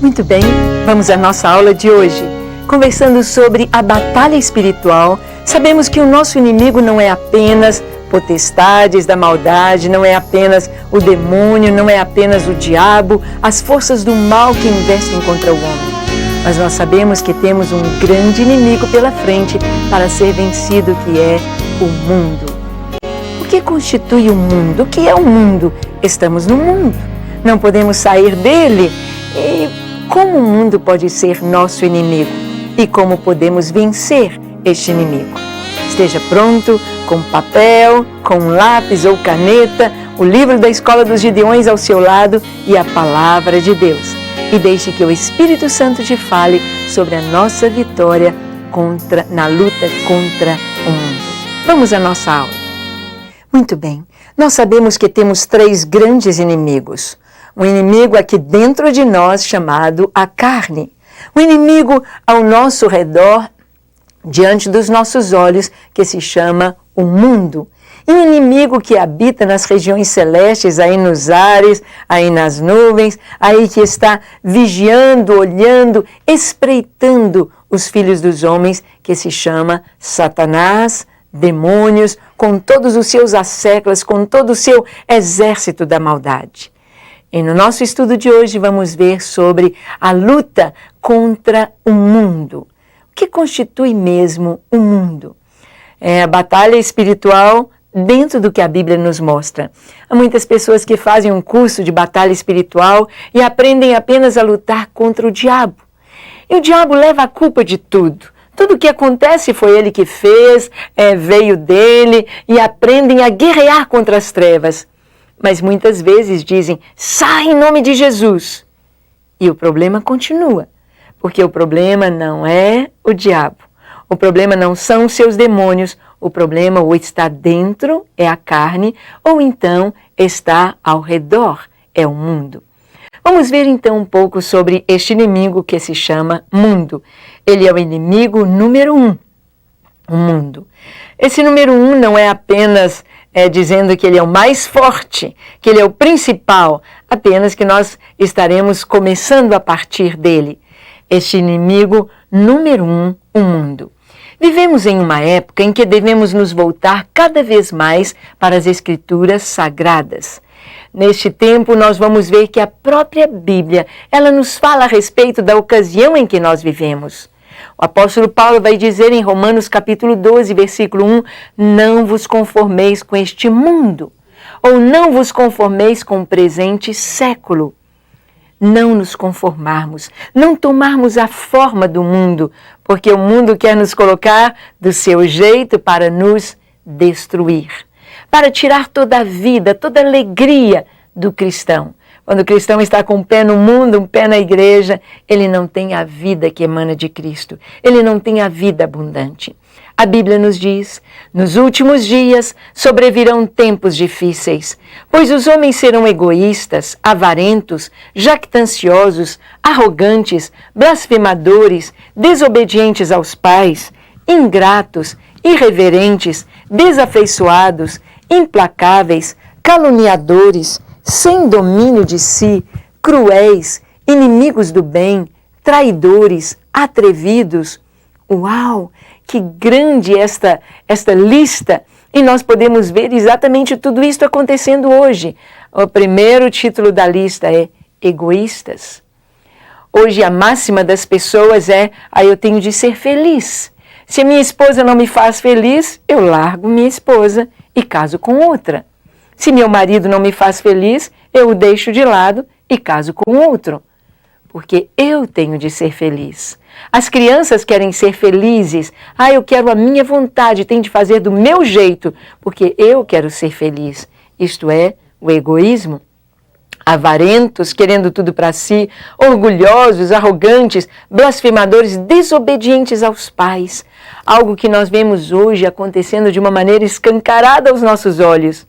Muito bem, vamos à nossa aula de hoje. Conversando sobre a batalha espiritual, sabemos que o nosso inimigo não é apenas potestades da maldade, não é apenas o demônio, não é apenas o diabo, as forças do mal que investem contra o homem. Mas nós sabemos que temos um grande inimigo pela frente para ser vencido, que é o mundo. O que constitui o mundo? O que é o mundo? Estamos no mundo, não podemos sair dele. E como o mundo pode ser nosso inimigo? E como podemos vencer este inimigo? Esteja pronto com papel, com lápis ou caneta, o livro da Escola dos Gideões ao seu lado e a Palavra de Deus. E deixe que o Espírito Santo te fale sobre a nossa vitória na luta contra o mundo. Vamos à nossa aula. Muito bem, nós sabemos que temos 3 grandes inimigos. Um inimigo aqui dentro de nós chamado a carne. Um inimigo ao nosso redor, diante dos nossos olhos, que se chama o mundo. E um inimigo que habita nas regiões celestes, aí nos ares, aí nas nuvens, aí que está vigiando, olhando, espreitando os filhos dos homens, que se chama Satanás, demônios, com todos os seus asséculos, com todo o seu exército da maldade. E no nosso estudo de hoje vamos ver sobre a luta contra o mundo. O que constitui mesmo o mundo? É a batalha espiritual dentro do que a Bíblia nos mostra. Há muitas pessoas que fazem um curso de batalha espiritual e aprendem apenas a lutar contra o diabo. E o diabo leva a culpa de tudo. Tudo o que acontece foi ele que fez, veio dele, e aprendem a guerrear contra as trevas. Mas muitas vezes dizem, sai em nome de Jesus. E o problema continua, porque o problema não é o diabo. O problema não são os seus demônios, o problema ou está dentro, é a carne, ou então está ao redor, é o mundo. Vamos ver então um pouco sobre este inimigo que se chama mundo. Ele é o inimigo número 1, o mundo. Esse número 1 não é apenas dizendo que ele é o mais forte, que ele é o principal, apenas que nós estaremos começando a partir dele. Este inimigo número 1, o mundo. Vivemos em uma época em que devemos nos voltar cada vez mais para as Escrituras Sagradas. Neste tempo, nós vamos ver que a própria Bíblia, ela nos fala a respeito da ocasião em que nós vivemos. O apóstolo Paulo vai dizer em Romanos capítulo 12, versículo 1, não vos conformeis com este mundo, ou não vos conformeis com o presente século. Não nos conformarmos, não tomarmos a forma do mundo, porque o mundo quer nos colocar do seu jeito para nos destruir, para tirar toda a vida, toda a alegria do cristão. Quando o cristão está com um pé no mundo, um pé na igreja, ele não tem a vida que emana de Cristo, ele não tem a vida abundante. A Bíblia nos diz, nos últimos dias sobrevirão tempos difíceis, pois os homens serão egoístas, avarentos, jactanciosos, arrogantes, blasfemadores, desobedientes aos pais, ingratos, irreverentes, desafeiçoados, implacáveis, caluniadores, sem domínio de si, cruéis, inimigos do bem, traidores, atrevidos. Uau! Que grande esta lista! E nós podemos ver exatamente tudo isso acontecendo hoje. O primeiro título da lista é egoístas. Hoje a máxima das pessoas é, eu tenho de ser feliz. Se a minha esposa não me faz feliz, eu largo minha esposa e caso com outra. Se meu marido não me faz feliz, eu o deixo de lado e caso com outro. Porque eu tenho de ser feliz. As crianças querem ser felizes. Eu quero a minha vontade, tenho de fazer do meu jeito, porque eu quero ser feliz. Isto é o egoísmo. Avarentos, querendo tudo para si, orgulhosos, arrogantes, blasfemadores, desobedientes aos pais. Algo que nós vemos hoje acontecendo de uma maneira escancarada aos nossos olhos.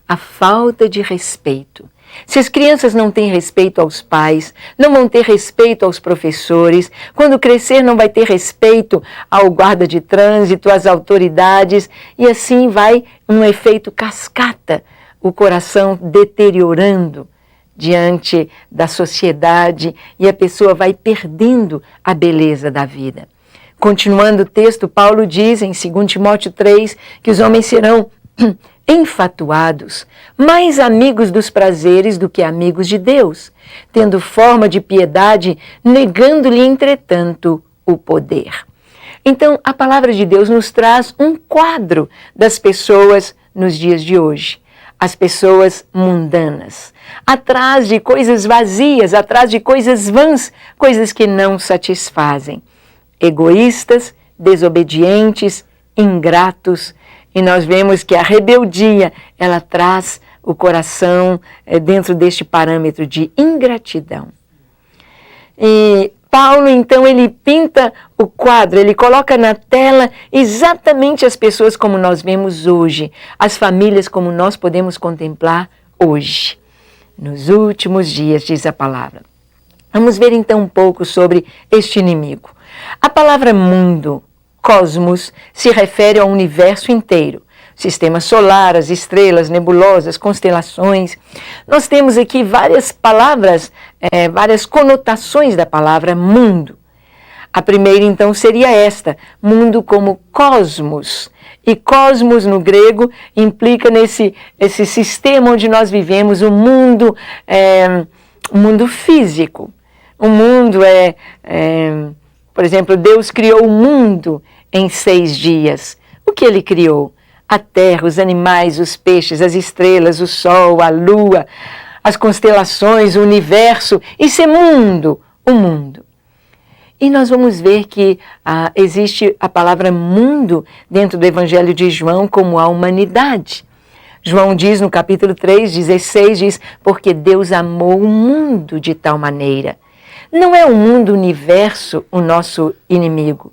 A falta de respeito. Se as crianças não têm respeito aos pais, não vão ter respeito aos professores, quando crescer não vai ter respeito ao guarda de trânsito, às autoridades, e assim vai um efeito cascata, o coração deteriorando. diante da sociedade e a pessoa vai perdendo a beleza da vida. Continuando o texto, Paulo diz em 2 Timóteo 3 que os homens serão enfatuados, mais amigos dos prazeres do que amigos de Deus, tendo forma de piedade, negando-lhe, entretanto, o poder. Então, a palavra de Deus nos traz um quadro das pessoas nos dias de hoje. As pessoas mundanas, atrás de coisas vazias, atrás de coisas vãs, coisas que não satisfazem. Egoístas, desobedientes, ingratos. E nós vemos que a rebeldia, ela traz o coração dentro deste parâmetro de ingratidão. E Paulo, então, ele pinta o quadro, ele coloca na tela exatamente as pessoas como nós vemos hoje, as famílias como nós podemos contemplar hoje. Nos últimos dias, diz a palavra. Vamos ver então um pouco sobre este inimigo. A palavra mundo, cosmos, se refere ao universo inteiro. Sistema solar, as estrelas, nebulosas, constelações. Nós temos aqui várias palavras, várias conotações da palavra mundo. A primeira, então, seria esta, mundo como cosmos. E cosmos, no grego, implica esse sistema onde nós vivemos, o mundo, um mundo físico. O mundo por exemplo, Deus criou o mundo em 6 dias. O que Ele criou? A terra, os animais, os peixes, as estrelas, o sol, a lua, as constelações, o universo. Isso é mundo, o mundo. E nós vamos ver que existe a palavra mundo dentro do Evangelho de João como a humanidade. João diz no capítulo 3, 16, diz, porque Deus amou o mundo de tal maneira. Não é o mundo universo o nosso inimigo.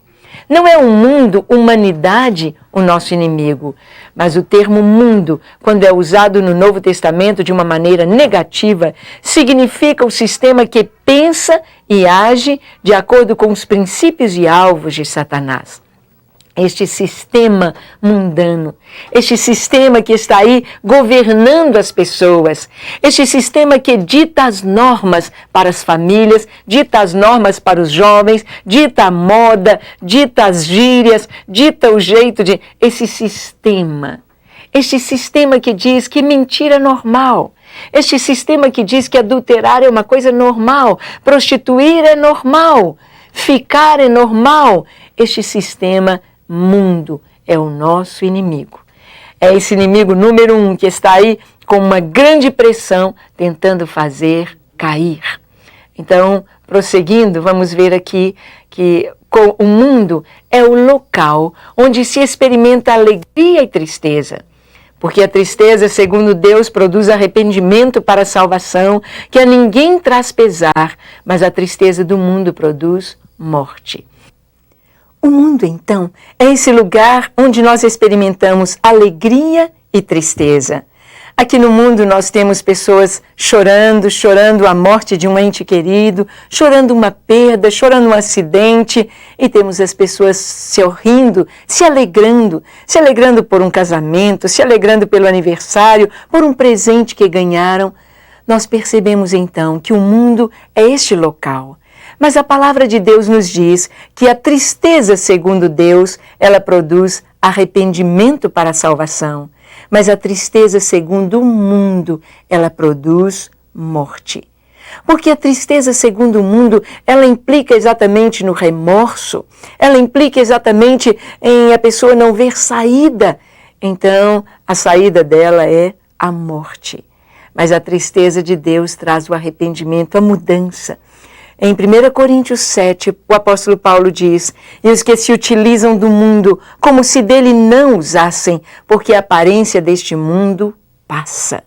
Não é o mundo humanidade o nosso inimigo. Mas o termo mundo, quando é usado no Novo Testamento de uma maneira negativa, significa o sistema que pensa e age de acordo com os princípios e alvos de Satanás. Este sistema mundano, este sistema que está aí governando as pessoas, este sistema que dita as normas para as famílias, dita as normas para os jovens, dita a moda, dita as gírias, dita o jeito de... Este sistema que diz que mentira é normal, este sistema que diz que adulterar é uma coisa normal, prostituir é normal, ficar é normal, este sistema mundo é o nosso inimigo. É esse inimigo número 1 que está aí com uma grande pressão tentando fazer cair. Então, prosseguindo, vamos ver aqui que o mundo é o local onde se experimenta alegria e tristeza. Porque a tristeza, segundo Deus, produz arrependimento para a salvação, que a ninguém traz pesar, mas a tristeza do mundo produz morte. O mundo, então, é esse lugar onde nós experimentamos alegria e tristeza. Aqui no mundo nós temos pessoas chorando a morte de um ente querido, chorando uma perda, chorando um acidente, e temos as pessoas sorrindo, se alegrando por um casamento, se alegrando pelo aniversário, por um presente que ganharam. Nós percebemos então que o mundo é este local. Mas a palavra de Deus nos diz que a tristeza, segundo Deus, ela produz arrependimento para a salvação. Mas a tristeza, segundo o mundo, ela produz morte. Porque a tristeza, segundo o mundo, ela implica exatamente no remorso, ela implica exatamente em a pessoa não ver saída. Então, a saída dela é a morte. Mas a tristeza de Deus traz o arrependimento, a mudança. Em 1 Coríntios 7, o apóstolo Paulo diz, e os que se utilizam do mundo como se dele não usassem, porque a aparência deste mundo passa.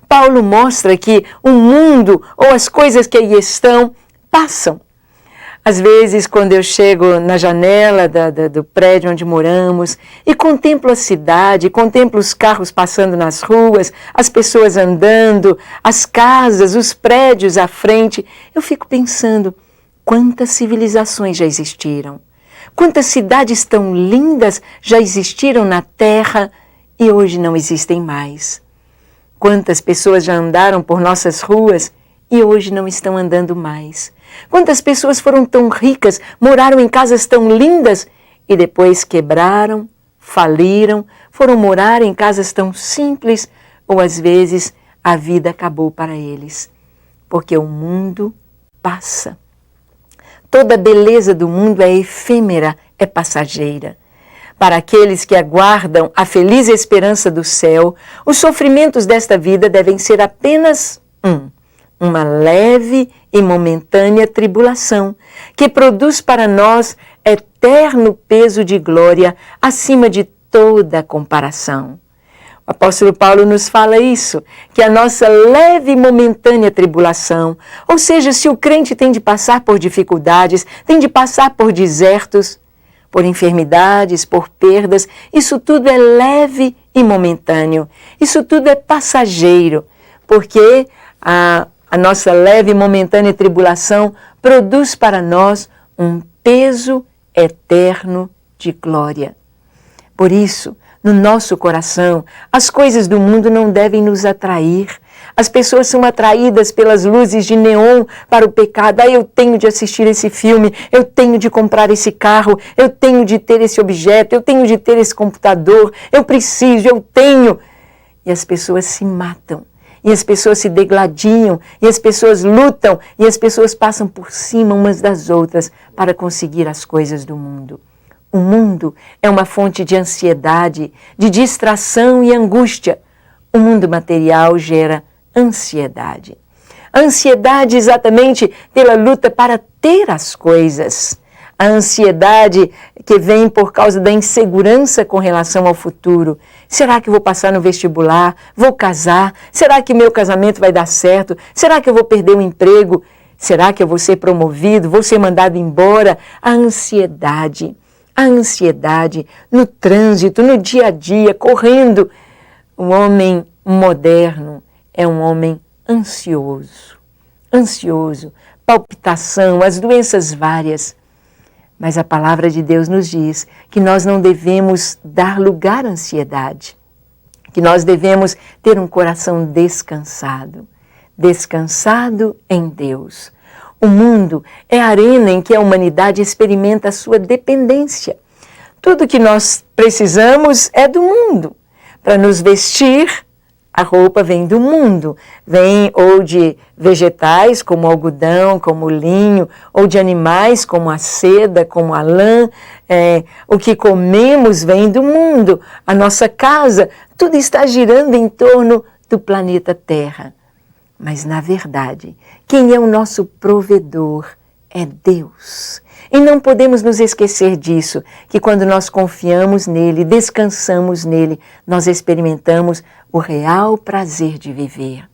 Paulo mostra que o mundo ou as coisas que aí estão passam. Às vezes, quando eu chego na janela do prédio onde moramos e contemplo a cidade, contemplo os carros passando nas ruas, as pessoas andando, as casas, os prédios à frente, eu fico pensando, quantas civilizações já existiram? Quantas cidades tão lindas já existiram na Terra e hoje não existem mais? Quantas pessoas já andaram por nossas ruas e hoje não estão andando mais? Quantas pessoas foram tão ricas, moraram em casas tão lindas e depois quebraram, faliram, foram morar em casas tão simples ou às vezes a vida acabou para eles? Porque o mundo passa. Toda a beleza do mundo é efêmera, é passageira. Para aqueles que aguardam a feliz esperança do céu, os sofrimentos desta vida devem ser apenas uma leve e momentânea tribulação, que produz para nós eterno peso de glória acima de toda comparação. O apóstolo Paulo nos fala isso, que a nossa leve e momentânea tribulação, ou seja, se o crente tem de passar por dificuldades, tem de passar por desertos, por enfermidades, por perdas, isso tudo é leve e momentâneo, isso tudo é passageiro, porque a nossa leve e momentânea tribulação produz para nós um peso eterno de glória. Por isso, no nosso coração, as coisas do mundo não devem nos atrair. As pessoas são atraídas pelas luzes de neon para o pecado. Eu tenho de assistir esse filme, eu tenho de comprar esse carro, eu tenho de ter esse objeto, eu tenho de ter esse computador, eu preciso, eu tenho. E as pessoas se matam, e as pessoas se degladiam, e as pessoas lutam, e as pessoas passam por cima umas das outras para conseguir as coisas do mundo. O mundo é uma fonte de ansiedade, de distração e angústia. O mundo material gera ansiedade. Ansiedade exatamente pela luta para ter as coisas. A ansiedade que vem por causa da insegurança com relação ao futuro. Será que eu vou passar no vestibular? Vou casar? Será que meu casamento vai dar certo? Será que eu vou perder o emprego? Será que eu vou ser promovido? Vou ser mandado embora? A ansiedade no trânsito, no dia a dia, correndo. O homem moderno é um homem ansioso, palpitação, as doenças várias. Mas a palavra de Deus nos diz que nós não devemos dar lugar à ansiedade, que nós devemos ter um coração descansado em Deus. O mundo é a arena em que a humanidade experimenta a sua dependência. Tudo que nós precisamos é do mundo. Para nos vestir, a roupa vem do mundo. Vem ou de vegetais, como o algodão, como o linho, ou de animais, como a seda, como a lã. O que comemos vem do mundo. A nossa casa, tudo está girando em torno do planeta Terra. Mas, na verdade, quem é o nosso provedor é Deus. E não podemos nos esquecer disso, que quando nós confiamos nele, descansamos nele, nós experimentamos o real prazer de viver.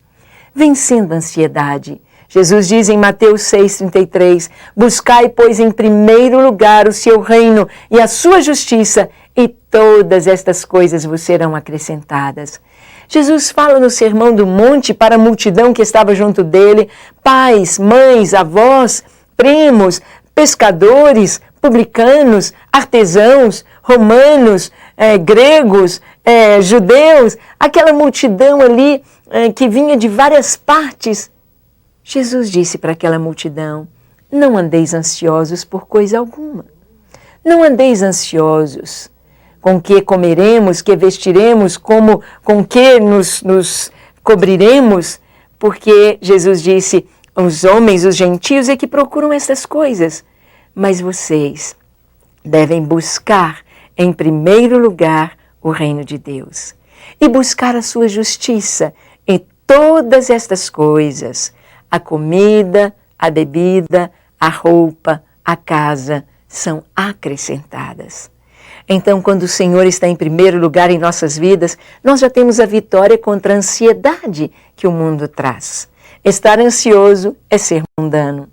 Vencendo a ansiedade. Jesus diz em Mateus 6,33, buscai, pois, em primeiro lugar o seu reino e a sua justiça, e todas estas coisas vos serão acrescentadas. Jesus fala no Sermão do Monte para a multidão que estava junto dele, pais, mães, avós, primos, pescadores, publicanos, artesãos, romanos, gregos, judeus, aquela multidão ali que vinha de várias partes. Jesus disse para aquela multidão, não andeis ansiosos por coisa alguma. Não andeis ansiosos com que comeremos, que vestiremos, com que nos cobriremos, porque Jesus disse, os homens, os gentios é que procuram essas coisas, mas vocês devem buscar em primeiro lugar o reino de Deus e buscar a sua justiça em todas estas coisas, a comida, a bebida, a roupa, a casa, são acrescentadas. Então, quando o Senhor está em primeiro lugar em nossas vidas, nós já temos a vitória contra a ansiedade que o mundo traz. Estar ansioso é ser mundano.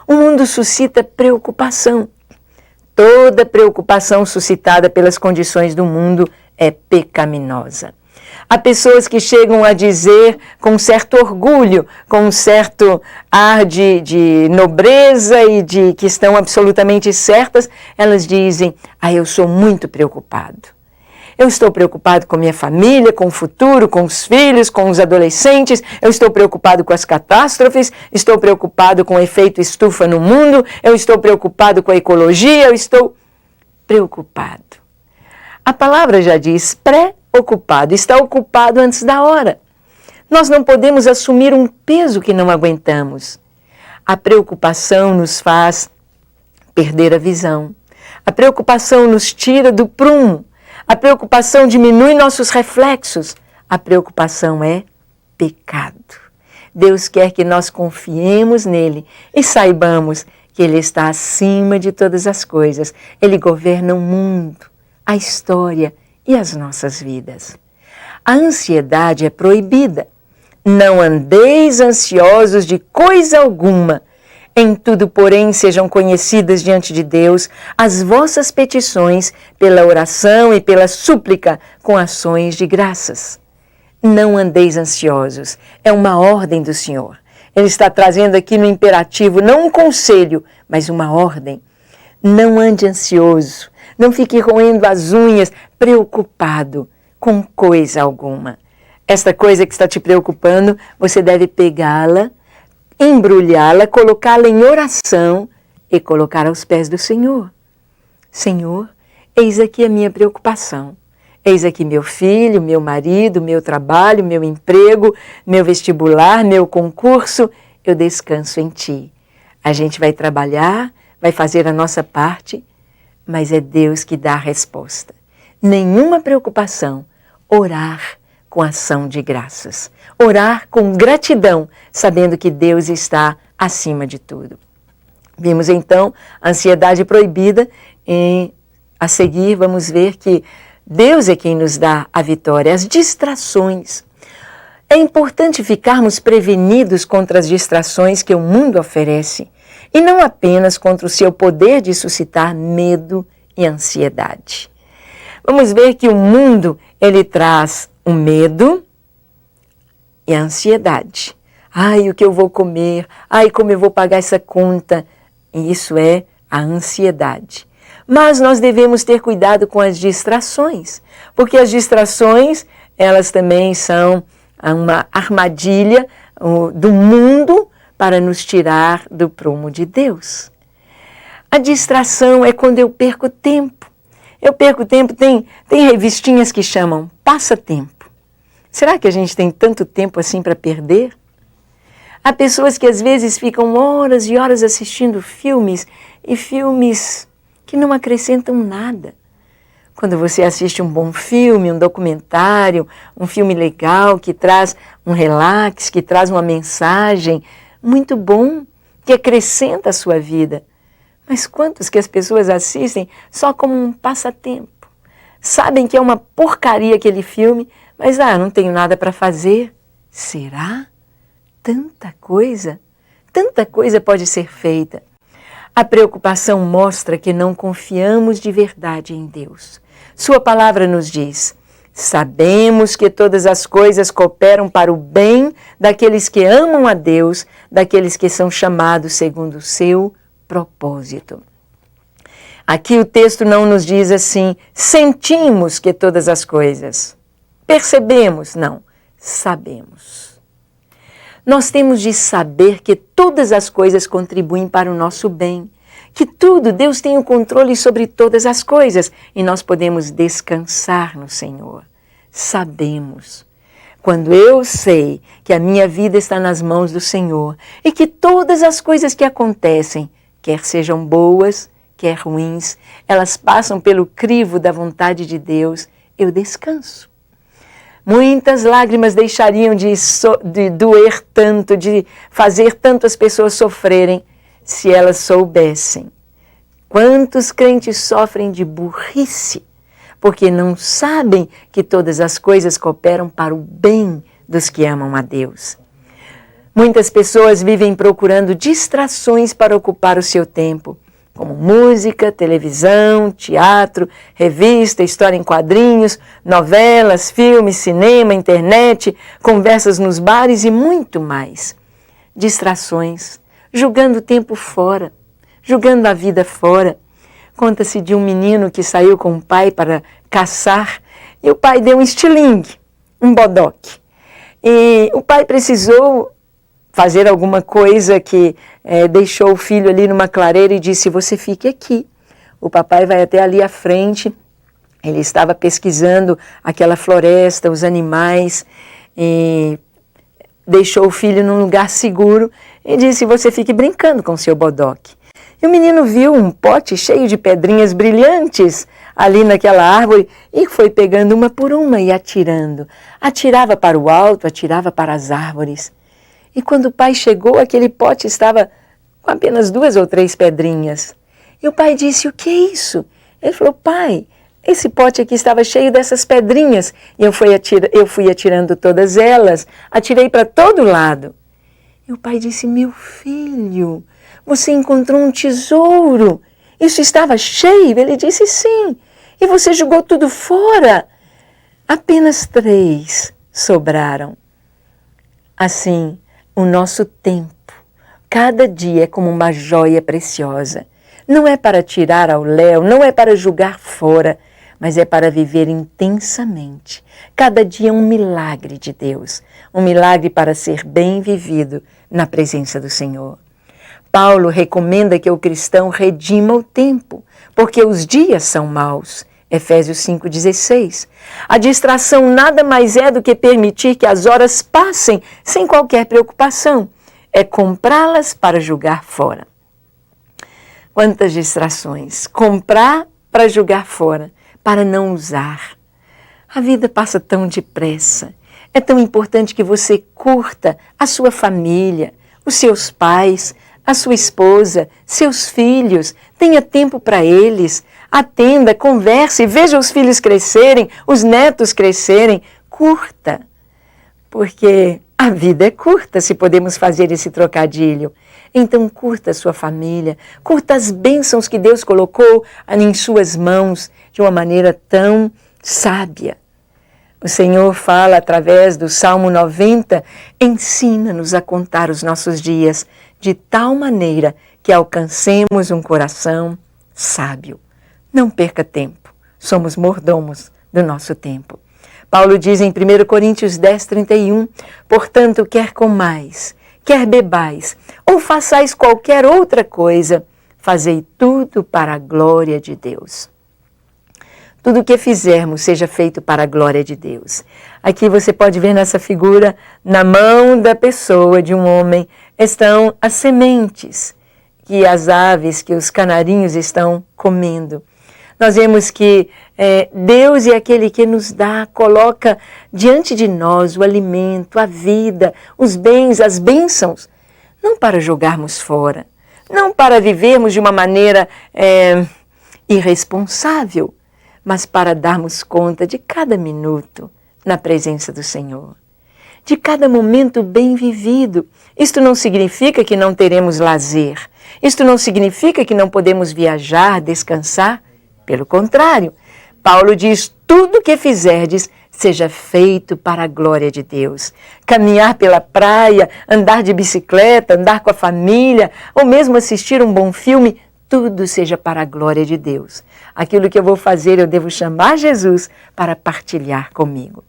O mundo suscita preocupação. Toda preocupação suscitada pelas condições do mundo é pecaminosa. Há pessoas que chegam a dizer com certo orgulho, com um certo ar de nobreza e de que estão absolutamente certas, elas dizem, eu sou muito preocupado. Eu estou preocupado com minha família, com o futuro, com os filhos, com os adolescentes. Eu estou preocupado com as catástrofes. Estou preocupado com o efeito estufa no mundo. Eu estou preocupado com a ecologia. Eu estou preocupado. A palavra já diz pré-ocupado. Está ocupado antes da hora. Nós não podemos assumir um peso que não aguentamos. A preocupação nos faz perder a visão. A preocupação nos tira do prumo. A preocupação diminui nossos reflexos. A preocupação é pecado. Deus quer que nós confiemos nele e saibamos que ele está acima de todas as coisas. Ele governa o mundo, a história e as nossas vidas. A ansiedade é proibida. Não andeis ansiosos de coisa alguma. Em tudo, porém, sejam conhecidas diante de Deus as vossas petições pela oração e pela súplica com ações de graças. Não andeis ansiosos. É uma ordem do Senhor. Ele está trazendo aqui no imperativo, não um conselho, mas uma ordem. Não ande ansioso. Não fique roendo as unhas, preocupado com coisa alguma. Esta coisa que está te preocupando, você deve pegá-la, embrulhá-la, colocá-la em oração e colocar aos pés do Senhor. Senhor, eis aqui a minha preocupação. Eis aqui meu filho, meu marido, meu trabalho, meu emprego, meu vestibular, meu concurso. Eu descanso em Ti. A gente vai trabalhar, vai fazer a nossa parte, mas é Deus que dá a resposta. Nenhuma preocupação. Orar com ação de graças. Orar com gratidão, sabendo que Deus está acima de tudo. Vimos então a ansiedade proibida e a seguir vamos ver que Deus é quem nos dá a vitória. As distrações. É importante ficarmos prevenidos contra as distrações que o mundo oferece e não apenas contra o seu poder de suscitar medo e ansiedade. Vamos ver que o mundo, ele traz o medo e a ansiedade. Ai, o que eu vou comer? Ai, como eu vou pagar essa conta? E isso é a ansiedade. Mas nós devemos ter cuidado com as distrações, porque as distrações, elas também são uma armadilha do mundo para nos tirar do prumo de Deus. A distração é quando eu perco tempo. Eu perco tempo, tem revistinhas que chamam passatempo. Será que a gente tem tanto tempo assim para perder? Há pessoas que às vezes ficam horas e horas assistindo filmes e filmes que não acrescentam nada. Quando você assiste um bom filme, um documentário, um filme legal que traz um relax, que traz uma mensagem muito bom, que acrescenta a sua vida. Mas quantos que as pessoas assistem só como um passatempo? Sabem que é uma porcaria aquele filme, mas não tenho nada para fazer. Será? Tanta coisa pode ser feita. A preocupação mostra que não confiamos de verdade em Deus. Sua palavra nos diz: sabemos que todas as coisas cooperam para o bem daqueles que amam a Deus, daqueles que são chamados segundo o seu propósito. Aqui o texto não nos diz assim, sentimos que todas as coisas, percebemos, não, sabemos. Nós temos de saber que todas as coisas contribuem para o nosso bem, que tudo, Deus tem o controle sobre todas as coisas e nós podemos descansar no Senhor. Sabemos. Quando eu sei que a minha vida está nas mãos do Senhor e que todas as coisas que acontecem, quer sejam boas, quer ruins, elas passam pelo crivo da vontade de Deus, eu descanso. Muitas lágrimas deixariam de doer tanto, de fazer tanto as pessoas sofrerem, se elas soubessem. Quantos crentes sofrem de burrice, porque não sabem que todas as coisas cooperam para o bem dos que amam a Deus. Muitas pessoas vivem procurando distrações para ocupar o seu tempo, como música, televisão, teatro, revista, história em quadrinhos, novelas, filmes, cinema, internet, conversas nos bares e muito mais. Distrações, jogando o tempo fora, jogando a vida fora. Conta-se de um menino que saiu com o pai para caçar E o pai deu um estilingue, um bodoque. E o pai precisou fazer alguma coisa que deixou o filho ali numa clareira e disse, você fique aqui. O papai vai até ali à frente, ele estava pesquisando aquela floresta, os animais, e deixou o filho num lugar seguro e disse, você fique brincando com seu bodoque. E o menino viu um pote cheio de pedrinhas brilhantes ali naquela árvore e foi pegando uma por uma e atirando. Atirava para o alto, atirava para as árvores. E quando o pai chegou, aquele pote estava com apenas 2 ou 3 pedrinhas. E o pai disse, o que é isso? Ele falou, pai, esse pote aqui estava cheio dessas pedrinhas. E eu fui atirando todas elas, atirei para todo lado. E o pai disse, meu filho, você encontrou um tesouro. Isso estava cheio? Ele disse, sim. E você jogou tudo fora? Apenas 3 sobraram. Assim, o nosso tempo, cada dia é como uma joia preciosa. Não é para tirar ao léu, não é para jogar fora, mas é para viver intensamente. Cada dia é um milagre de Deus, um milagre para ser bem vivido na presença do Senhor. Paulo recomenda que o cristão redima o tempo, porque os dias são maus. Efésios 5,16. A distração nada mais é do que permitir que as horas passem sem qualquer preocupação. É comprá-las para jogar fora. Quantas distrações! Comprar para jogar fora, para não usar. A vida passa tão depressa. É tão importante que você curta a sua família, os seus pais, a sua esposa, seus filhos. Tenha tempo para eles. Atenda, converse, veja os filhos crescerem, os netos crescerem. Curta, porque a vida é curta, se podemos fazer esse trocadilho. Então curta a sua família, curta as bênçãos que Deus colocou em suas mãos de uma maneira tão sábia. O Senhor fala através do Salmo 90, ensina-nos a contar os nossos dias de tal maneira que alcancemos um coração sábio. Não perca tempo, somos mordomos do nosso tempo. Paulo diz em 1 Coríntios 10, 31, portanto, quer comais, quer bebais, ou façais qualquer outra coisa, fazei tudo para a glória de Deus. Tudo o que fizermos seja feito para a glória de Deus. Aqui você pode ver nessa figura, na mão da pessoa, de um homem, estão as sementes que as aves, que os canarinhos estão comendo. Nós vemos que Deus é aquele que nos dá, coloca diante de nós o alimento, a vida, os bens, as bênçãos, não para jogarmos fora, não para vivermos de uma maneira irresponsável, mas para darmos conta de cada minuto na presença do Senhor, de cada momento bem vivido. Isto não significa que não teremos lazer, isto não significa que não podemos viajar, descansar. Pelo contrário, Paulo diz, tudo o que fizerdes seja feito para a glória de Deus. Caminhar pela praia, andar de bicicleta, andar com a família, ou mesmo assistir um bom filme, tudo seja para a glória de Deus. Aquilo que eu vou fazer, eu devo chamar Jesus para partilhar comigo.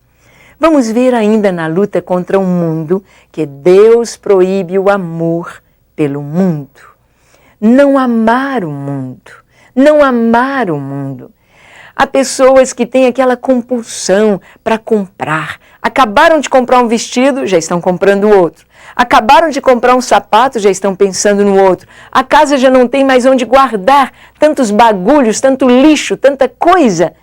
Vamos ver ainda na luta contra o mundo que Deus proíbe o amor pelo mundo. Não amar o mundo. Não amar o mundo. Há pessoas que têm aquela compulsão para comprar. Acabaram de comprar um vestido, já estão comprando outro. Acabaram de comprar um sapato, já estão pensando no outro. A casa já não tem mais onde guardar tantos bagulhos, tanto lixo, tanta coisa.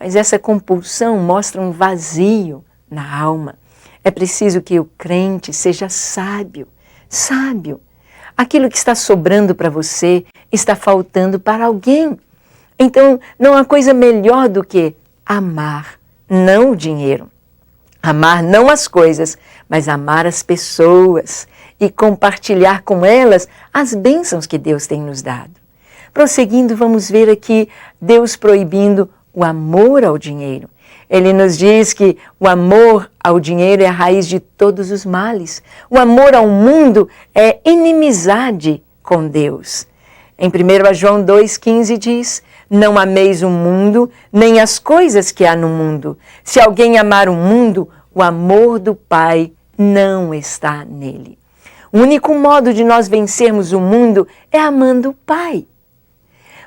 Mas essa compulsão mostra um vazio na alma. É preciso que o crente seja sábio, sábio. Aquilo que está sobrando para você está faltando para alguém. Então, não há coisa melhor do que amar, não o dinheiro. Amar não as coisas, mas amar as pessoas e compartilhar com elas as bênçãos que Deus tem nos dado. Prosseguindo, vamos ver aqui Deus proibindo o amor ao dinheiro. Ele nos diz que o amor ao dinheiro é a raiz de todos os males. O amor ao mundo é inimizade com Deus. Em 1 João 2,15 diz, Não ameis o mundo, nem as coisas que há no mundo. Se alguém amar o mundo, o amor do Pai não está nele. O único modo de nós vencermos o mundo é amando o Pai.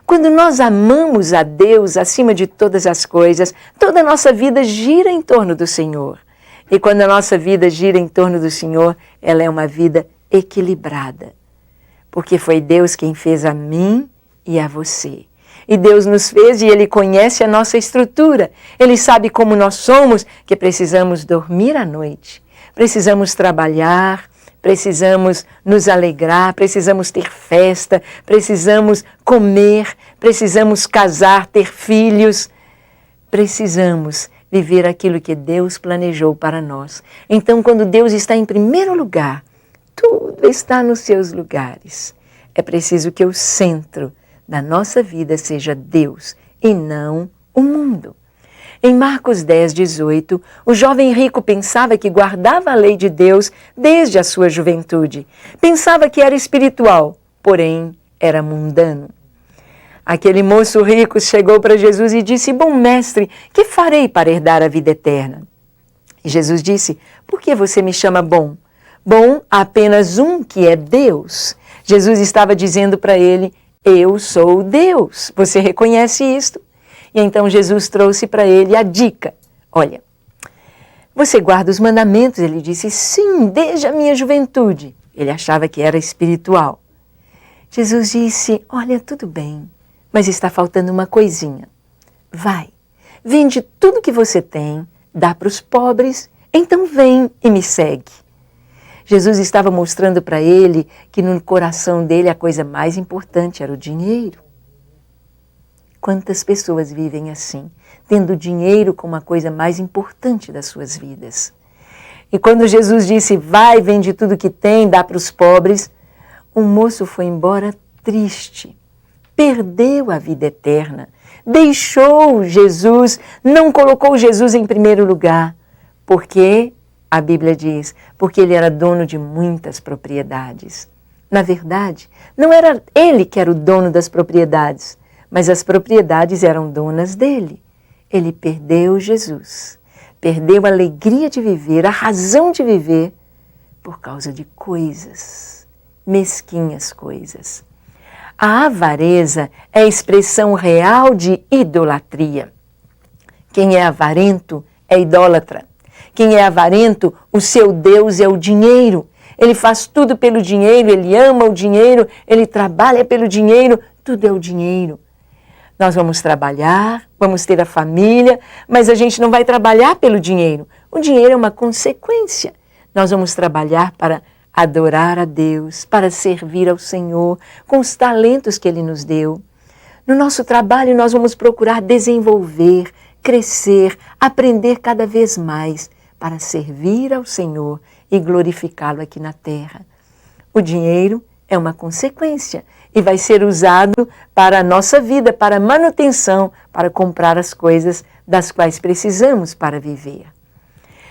Quando nós amamos a Deus acima de todas as coisas, toda a nossa vida gira em torno do Senhor. E quando a nossa vida gira em torno do Senhor, ela é uma vida equilibrada. Porque foi Deus quem fez a mim e a você. E Deus nos fez e Ele conhece a nossa estrutura. Ele sabe como nós somos, que precisamos dormir à noite, precisamos trabalhar, precisamos nos alegrar, precisamos ter festa, precisamos comer, precisamos casar, ter filhos. Precisamos viver aquilo que Deus planejou para nós. Então, quando Deus está em primeiro lugar, tudo está nos seus lugares. É preciso que o centro da nossa vida seja Deus e não o mundo. Em Marcos 10, 18, o jovem rico pensava que guardava a lei de Deus desde a sua juventude. Pensava que era espiritual, porém era mundano. Aquele moço rico chegou para Jesus e disse: Bom mestre, que farei para herdar a vida eterna? E Jesus disse: Por que você me chama bom? Bom há apenas um, que é Deus. Jesus estava dizendo para ele: Eu sou Deus. Você reconhece isto? E então Jesus trouxe para ele a dica. Olha, você guarda os mandamentos? Ele disse: Sim, desde a minha juventude. Ele achava que era espiritual. Jesus disse: Olha, tudo bem, mas está faltando uma coisinha. Vai, vende tudo que você tem, dá para os pobres, então vem e me segue. Jesus estava mostrando para ele que no coração dele a coisa mais importante era o dinheiro. Quantas pessoas vivem assim, tendo dinheiro como a coisa mais importante das suas vidas? E quando Jesus disse: vai, vende tudo que tem, dá para os pobres, o moço foi embora triste. Perdeu a vida eterna, deixou Jesus, não colocou Jesus em primeiro lugar, porque a Bíblia diz, porque ele era dono de muitas propriedades. Na verdade, não era ele que era o dono das propriedades, mas as propriedades eram donas dele. Ele perdeu Jesus, perdeu a alegria de viver, a razão de viver, por causa de coisas, mesquinhas coisas. A avareza é a expressão real de idolatria. Quem é avarento é idólatra. Quem é avarento, o seu Deus é o dinheiro. Ele faz tudo pelo dinheiro, ele ama o dinheiro, ele trabalha pelo dinheiro, tudo é o dinheiro. Nós vamos trabalhar, vamos ter a família, mas a gente não vai trabalhar pelo dinheiro. O dinheiro é uma consequência. Nós vamos trabalhar para adorar a Deus, para servir ao Senhor, com os talentos que Ele nos deu. No nosso trabalho nós vamos procurar desenvolver, crescer, aprender cada vez mais, para servir ao Senhor e glorificá-lo aqui na terra. O dinheiro é uma consequência e vai ser usado para a nossa vida, para a manutenção, para comprar as coisas das quais precisamos para viver.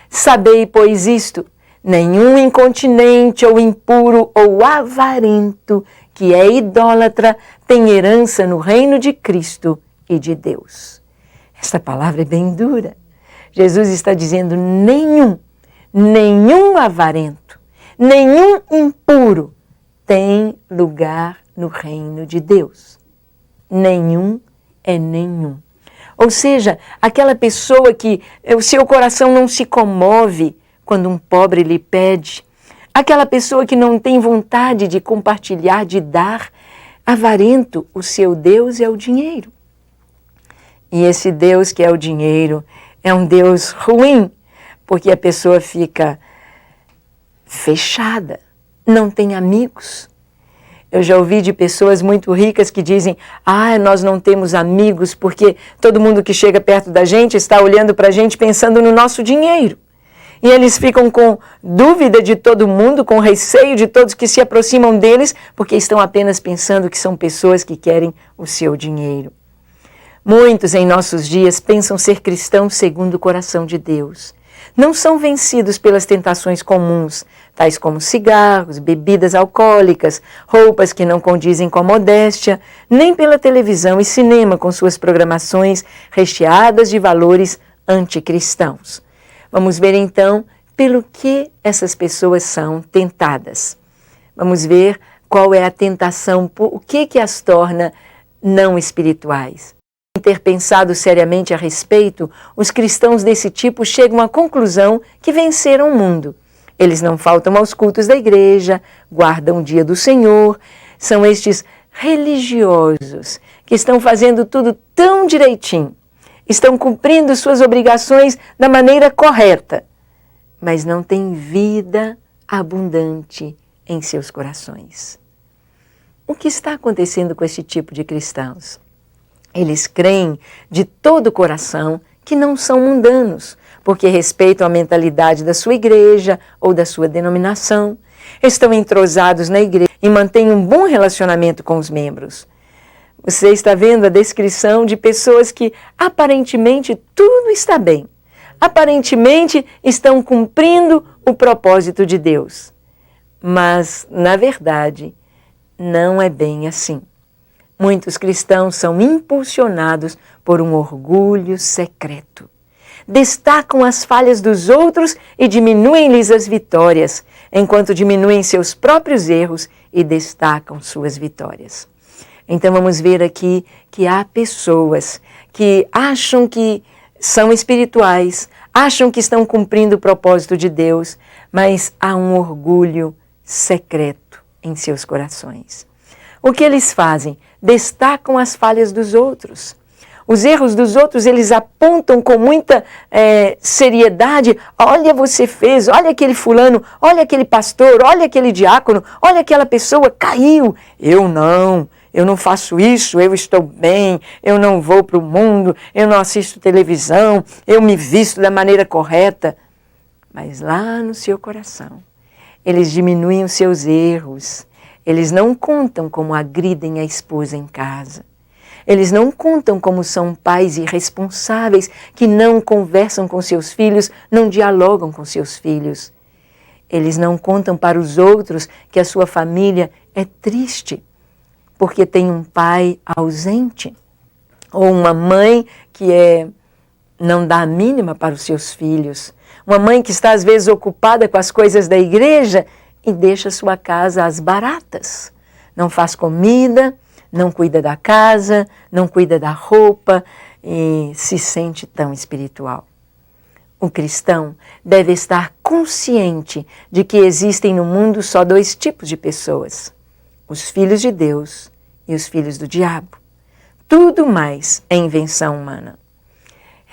Sabei, pois, isto: nenhum incontinente ou impuro ou avarento, que é idólatra, tem herança no reino de Cristo e de Deus. Esta palavra é bem dura. Jesus está dizendo: nenhum avarento, nenhum impuro tem lugar no reino de Deus. Nenhum é nenhum. Ou seja, aquela pessoa que o seu coração não se comove quando um pobre lhe pede, aquela pessoa que não tem vontade de compartilhar, de dar, avarento, o seu Deus é o dinheiro. E esse Deus que é o dinheiro é um Deus ruim, porque a pessoa fica fechada, não tem amigos. Eu já ouvi de pessoas muito ricas que dizem: nós não temos amigos porque todo mundo que chega perto da gente está olhando para a gente pensando no nosso dinheiro. E eles ficam com dúvida de todo mundo, com receio de todos que se aproximam deles, porque estão apenas pensando que são pessoas que querem o seu dinheiro. Muitos em nossos dias pensam ser cristãos segundo o coração de Deus. Não são vencidos pelas tentações comuns, tais como cigarros, bebidas alcoólicas, roupas que não condizem com a modéstia, nem pela televisão e cinema com suas programações recheadas de valores anticristãos. Vamos ver então pelo que essas pessoas são tentadas. Vamos ver qual é a tentação, o que as torna não espirituais. Sem ter pensado seriamente a respeito, os cristãos desse tipo chegam à conclusão que venceram o mundo. Eles não faltam aos cultos da igreja, guardam o dia do Senhor, são estes religiosos que estão fazendo tudo tão direitinho, estão cumprindo suas obrigações da maneira correta, mas não têm vida abundante em seus corações. O que está acontecendo com esse tipo de cristãos? Eles creem de todo o coração que não são mundanos, porque respeitam a mentalidade da sua igreja ou da sua denominação, estão entrosados na igreja e mantêm um bom relacionamento com os membros. Você está vendo a descrição de pessoas que aparentemente tudo está bem, aparentemente estão cumprindo o propósito de Deus, mas na verdade não é bem assim. Muitos cristãos são impulsionados por um orgulho secreto. Destacam as falhas dos outros e diminuem-lhes as vitórias, enquanto diminuem seus próprios erros e destacam suas vitórias. Então vamos ver aqui que há pessoas que acham que são espirituais, acham que estão cumprindo o propósito de Deus, mas há um orgulho secreto em seus corações. O que eles fazem? Destacam as falhas dos outros. Os erros dos outros eles apontam com muita seriedade. Olha, você fez, olha aquele fulano, olha aquele pastor, olha aquele diácono, olha aquela pessoa caiu. Eu não faço isso, eu estou bem, eu não vou para o mundo, eu não assisto televisão, eu me visto da maneira correta. Mas lá no seu coração, eles diminuem os seus erros. Eles não contam como agridem a esposa em casa. Eles não contam como são pais irresponsáveis que não conversam com seus filhos, não dialogam com seus filhos. Eles não contam para os outros que a sua família é triste, porque tem um pai ausente, ou uma mãe que não dá a mínima para os seus filhos. Uma mãe que está às vezes ocupada com as coisas da igreja e deixa sua casa às baratas. Não faz comida, não cuida da casa, não cuida da roupa e se sente tão espiritual. O cristão deve estar consciente de que existem no mundo só dois tipos de pessoas: os filhos de Deus e os filhos do diabo. Tudo mais é invenção humana.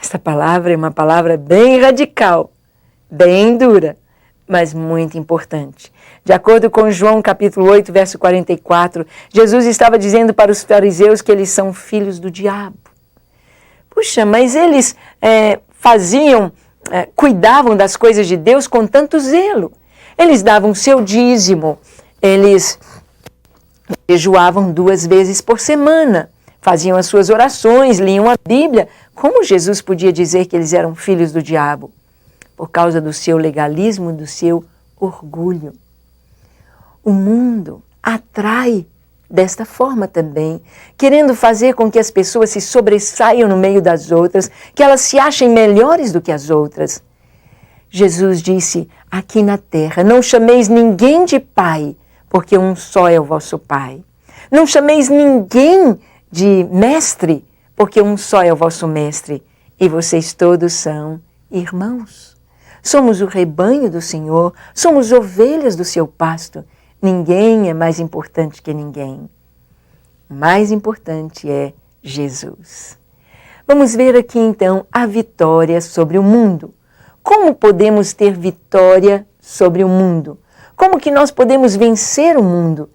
Esta palavra é uma palavra bem radical, bem dura, mas muito importante. De acordo com João capítulo 8, verso 44, Jesus estava dizendo para os fariseus que eles são filhos do diabo. Puxa, mas eles cuidavam das coisas de Deus com tanto zelo. Eles davam seu dízimo, eles jejuavam 2 vezes por semana, faziam as suas orações, liam a Bíblia. Como Jesus podia dizer que eles eram filhos do diabo? Por causa do seu legalismo, do seu orgulho. O mundo atrai desta forma também, querendo fazer com que as pessoas se sobressaiam no meio das outras, que elas se achem melhores do que as outras. Jesus disse aqui na terra: não chameis ninguém de pai, porque um só é o vosso Pai. Não chameis ninguém de mestre, porque um só é o vosso mestre, e vocês todos são irmãos. Somos o rebanho do Senhor, somos ovelhas do seu pasto. Ninguém é mais importante que ninguém. O mais importante é Jesus. Vamos ver aqui então a vitória sobre o mundo. Como podemos ter vitória sobre o mundo? Como que nós podemos vencer o mundo?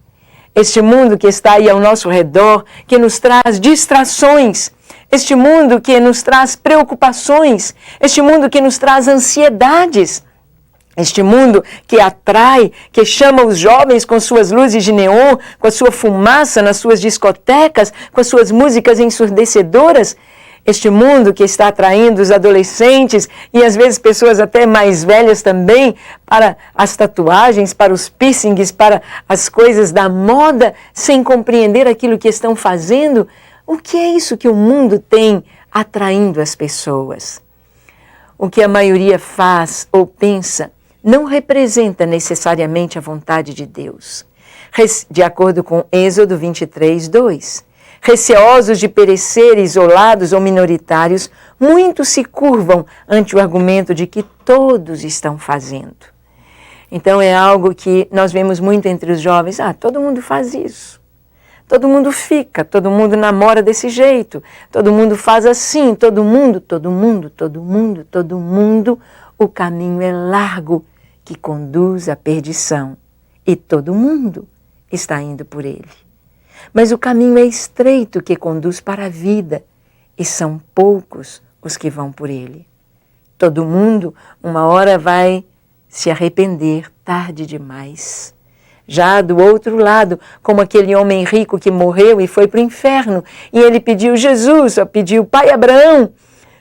Este mundo que está aí ao nosso redor, que nos traz distrações, este mundo que nos traz preocupações, este mundo que nos traz ansiedades, este mundo que atrai, que chama os jovens com suas luzes de neon, com a sua fumaça nas suas discotecas, com as suas músicas ensurdecedoras. Este mundo que está atraindo os adolescentes e às vezes pessoas até mais velhas também para as tatuagens, para os piercings, para as coisas da moda, sem compreender aquilo que estão fazendo. O que é isso que o mundo tem atraindo as pessoas? O que a maioria faz ou pensa não representa necessariamente a vontade de Deus. De acordo com Êxodo 23, 2. Receosos de perecer, isolados ou minoritários, muitos se curvam ante o argumento de que todos estão fazendo. Então é algo que nós vemos muito entre os jovens. Todo mundo faz isso. Todo mundo fica, todo mundo namora desse jeito, todo mundo faz assim, todo mundo. O caminho é largo que conduz à perdição e todo mundo está indo por ele. Mas o caminho é estreito que conduz para a vida e são poucos os que vão por ele. Todo mundo, uma hora, vai se arrepender tarde demais. Já do outro lado, como aquele homem rico que morreu e foi para o inferno, e ele pediu Jesus, pediu, Pai Abraão,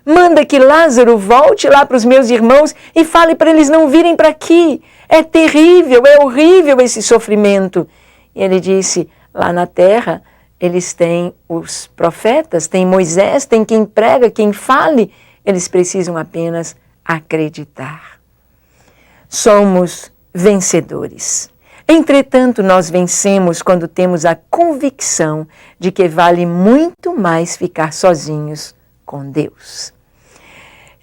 manda que Lázaro volte lá para os meus irmãos e fale para eles não virem para aqui. É terrível, é horrível esse sofrimento. E ele disse, lá na terra, eles têm os profetas, tem Moisés, tem quem prega, quem fale, eles precisam apenas acreditar. Somos vencedores. Entretanto, nós vencemos quando temos a convicção de que vale muito mais ficar sozinhos com Deus.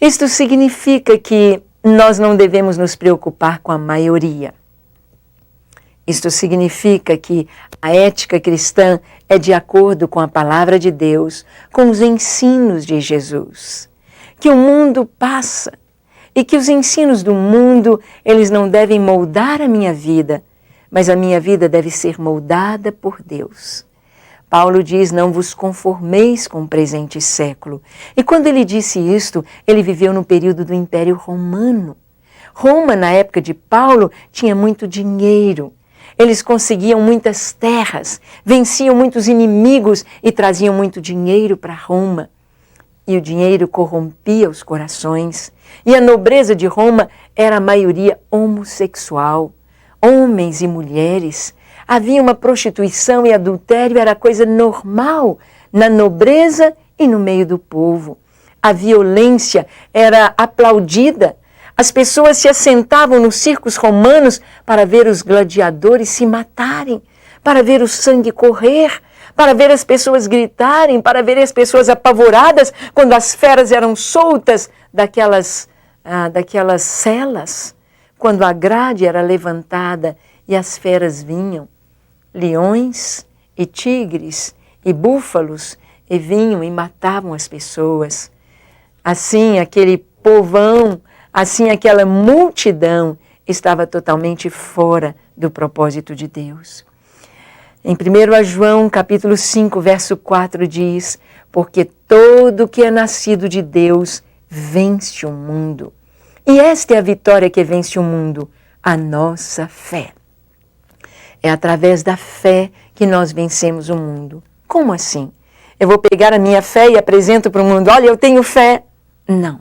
Isto significa que nós não devemos nos preocupar com a maioria. Isto significa que a ética cristã é de acordo com a palavra de Deus, com os ensinos de Jesus. Que o mundo passa e que os ensinos do mundo, eles não devem moldar a minha vida, mas a minha vida deve ser moldada por Deus. Paulo diz, não vos conformeis com o presente século. E quando ele disse isto, ele viveu no período do Império Romano. Roma, na época de Paulo, tinha muito dinheiro. Eles conseguiam muitas terras, venciam muitos inimigos e traziam muito dinheiro para Roma. E o dinheiro corrompia os corações. E a nobreza de Roma era a maioria homossexual. Homens e mulheres. Havia uma prostituição e adultério, era coisa normal na nobreza e no meio do povo. A violência era aplaudida. As pessoas se assentavam nos circos romanos para ver os gladiadores se matarem, para ver o sangue correr, para ver as pessoas gritarem, para ver as pessoas apavoradas quando as feras eram soltas daquelas celas, quando a grade era levantada e as feras vinham. Leões e tigres e búfalos e vinham e matavam as pessoas. Assim, aquele povão, assim, aquela multidão estava totalmente fora do propósito de Deus. Em 1 João, capítulo 5, verso 4, diz, porque todo que é nascido de Deus vence o mundo. E esta é a vitória que vence o mundo, a nossa fé. É através da fé que nós vencemos o mundo. Como assim? Eu vou pegar a minha fé e apresento para o mundo, olha, eu tenho fé. Não.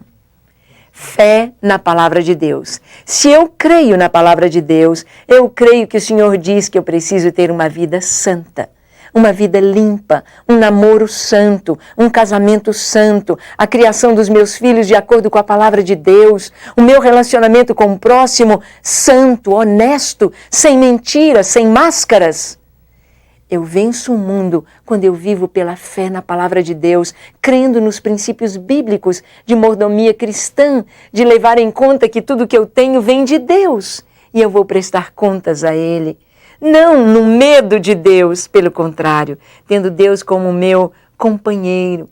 Fé na palavra de Deus. Se eu creio na palavra de Deus, eu creio que o Senhor diz que eu preciso ter uma vida santa, uma vida limpa, um namoro santo, um casamento santo, a criação dos meus filhos de acordo com a palavra de Deus, o meu relacionamento com o próximo santo, honesto, sem mentiras, sem máscaras. Eu venço o mundo quando eu vivo pela fé na palavra de Deus, crendo nos princípios bíblicos de mordomia cristã, de levar em conta que tudo que eu tenho vem de Deus e eu vou prestar contas a Ele. Não no medo de Deus, pelo contrário, tendo Deus como meu companheiro,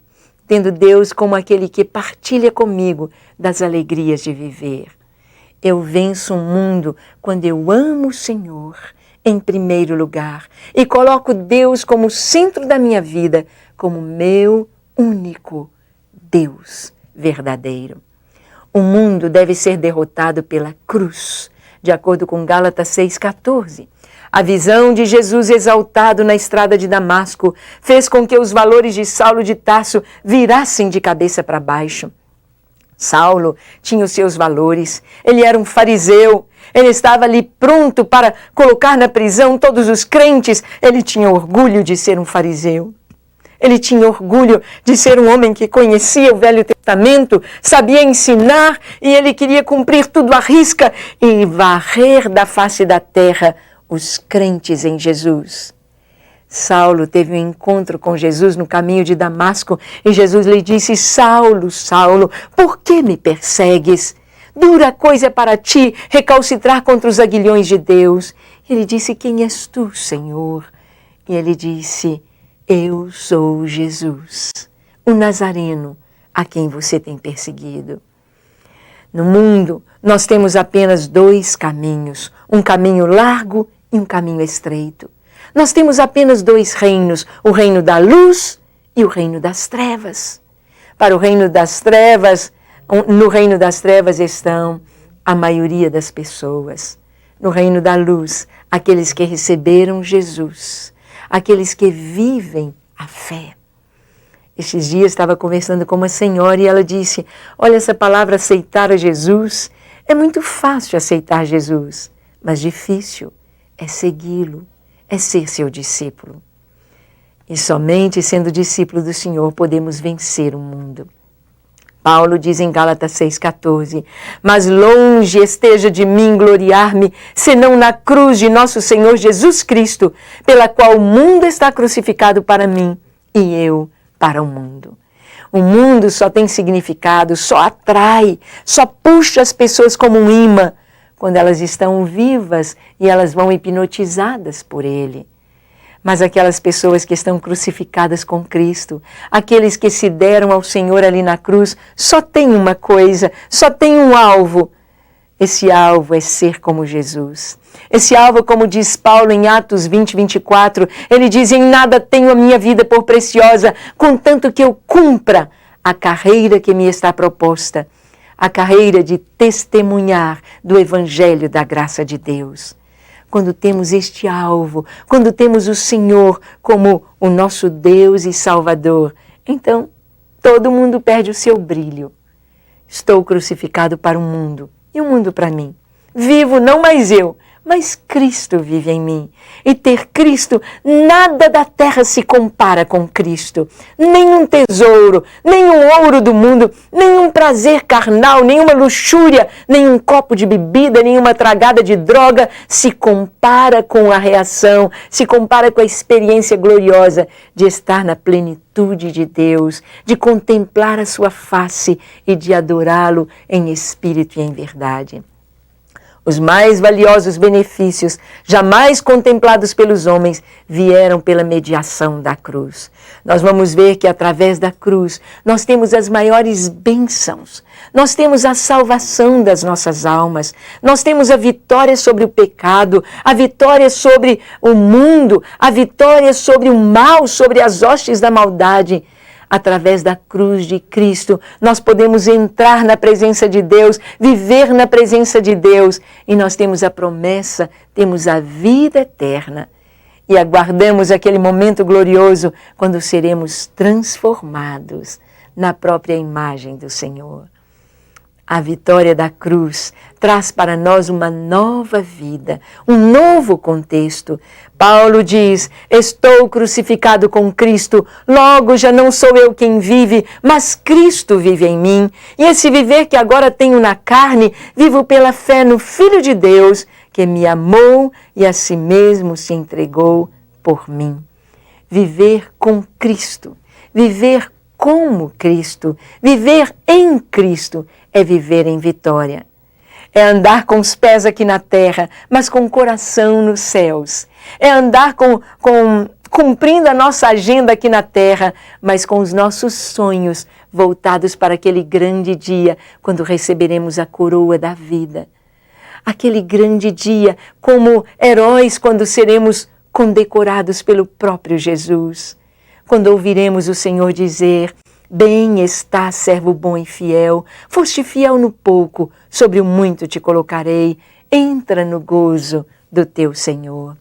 tendo Deus como aquele que partilha comigo das alegrias de viver. Eu venço o mundo quando eu amo o Senhor em primeiro lugar e coloco Deus como centro da minha vida, como meu único Deus verdadeiro. O mundo deve ser derrotado pela cruz, de acordo com Gálatas 6,14. A visão de Jesus exaltado na estrada de Damasco fez com que os valores de Saulo de Tarso virassem de cabeça para baixo. Saulo tinha os seus valores, ele era um fariseu, ele estava ali pronto para colocar na prisão todos os crentes, ele tinha orgulho de ser um fariseu. Ele tinha orgulho de ser um homem que conhecia o Velho Testamento, sabia ensinar e ele queria cumprir tudo à risca e varrer da face da terra os crentes em Jesus. Saulo teve um encontro com Jesus no caminho de Damasco e Jesus lhe disse: Saulo, Saulo, por que me persegues? Dura coisa para ti recalcitrar contra os aguilhões de Deus. Ele disse: quem és tu, Senhor? E ele disse: eu sou Jesus, o Nazareno, a quem você tem perseguido. No mundo, nós temos apenas dois caminhos, um caminho largo e um caminho estreito. Nós temos apenas dois reinos, o reino da luz e o reino das trevas. Para o reino das trevas, no reino das trevas estão a maioria das pessoas. No reino da luz, aqueles que receberam Jesus, aqueles que vivem a fé. Esses dias estava conversando com uma senhora e ela disse: olha, essa palavra aceitar a Jesus, é muito fácil aceitar Jesus, mas difícil é segui-lo, é ser seu discípulo. E somente sendo discípulo do Senhor podemos vencer o mundo. Paulo diz em Gálatas 6,14, mas longe esteja de mim gloriar-me, senão na cruz de nosso Senhor Jesus Cristo, pela qual o mundo está crucificado para mim e eu para o mundo. O mundo só tem significado, só atrai, só puxa as pessoas como um imã, quando elas estão vivas e elas vão hipnotizadas por ele. Mas aquelas pessoas que estão crucificadas com Cristo, aqueles que se deram ao Senhor ali na cruz, só tem uma coisa, só tem um alvo. Esse alvo é ser como Jesus. Esse alvo, como diz Paulo em Atos 20, 24, ele diz: em nada tenho a minha vida por preciosa, contanto que eu cumpra a carreira que me está proposta, a carreira de testemunhar do Evangelho da graça de Deus. Quando temos este alvo, quando temos o Senhor como o nosso Deus e Salvador, então todo mundo perde o seu brilho. Estou crucificado para o mundo e o mundo para mim. Vivo não mais eu, mas Cristo vive em mim. E ter Cristo, nada da terra se compara com Cristo. Nenhum tesouro, nenhum ouro do mundo, nenhum prazer carnal, nenhuma luxúria, nenhum copo de bebida, nenhuma tragada de droga se compara com a reação, se compara com a experiência gloriosa de estar na plenitude de Deus, de contemplar a sua face e de adorá-lo em espírito e em verdade. Os mais valiosos benefícios, jamais contemplados pelos homens, vieram pela mediação da cruz. Nós vamos ver que através da cruz nós temos as maiores bênçãos. Nós temos a salvação das nossas almas. Nós temos a vitória sobre o pecado, a vitória sobre o mundo, a vitória sobre o mal, sobre as hostes da maldade. Através da cruz de Cristo, nós podemos entrar na presença de Deus, viver na presença de Deus, e nós temos a promessa, temos a vida eterna. E aguardamos aquele momento glorioso quando seremos transformados na própria imagem do Senhor. A vitória da cruz traz para nós uma nova vida, um novo contexto. Paulo diz: estou crucificado com Cristo, logo já não sou eu quem vive, mas Cristo vive em mim. E esse viver que agora tenho na carne, vivo pela fé no Filho de Deus, que me amou e a si mesmo se entregou por mim. Viver com Cristo, viver como Cristo, viver em Cristo, é viver em vitória. É andar com os pés aqui na terra, mas com o coração nos céus. É andar cumprindo a nossa agenda aqui na terra, mas com os nossos sonhos voltados para aquele grande dia, quando receberemos a coroa da vida. Aquele grande dia, como heróis, quando seremos condecorados pelo próprio Jesus. Quando ouviremos o Senhor dizer: Bem está, servo bom e fiel. Foste fiel no pouco, sobre o muito te colocarei. Entra no gozo do teu Senhor.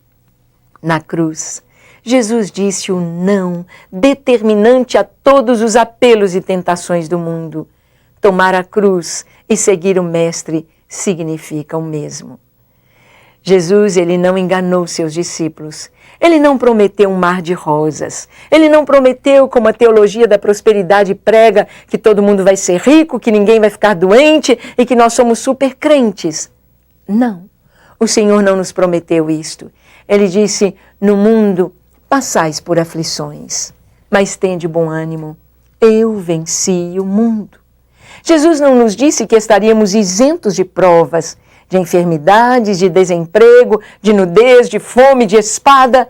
Na cruz, Jesus disse o não determinante a todos os apelos e tentações do mundo. Tomar a cruz e seguir o Mestre significa o mesmo. Jesus, ele não enganou seus discípulos. Ele não prometeu um mar de rosas. Ele não prometeu, como a teologia da prosperidade prega, que todo mundo vai ser rico, que ninguém vai ficar doente e que nós somos super crentes. Não, o Senhor não nos prometeu isto. Ele disse, no mundo passais por aflições, mas tende bom ânimo. Eu venci o mundo. Jesus não nos disse que estaríamos isentos de provas, de enfermidades, de desemprego, de nudez, de fome, de espada.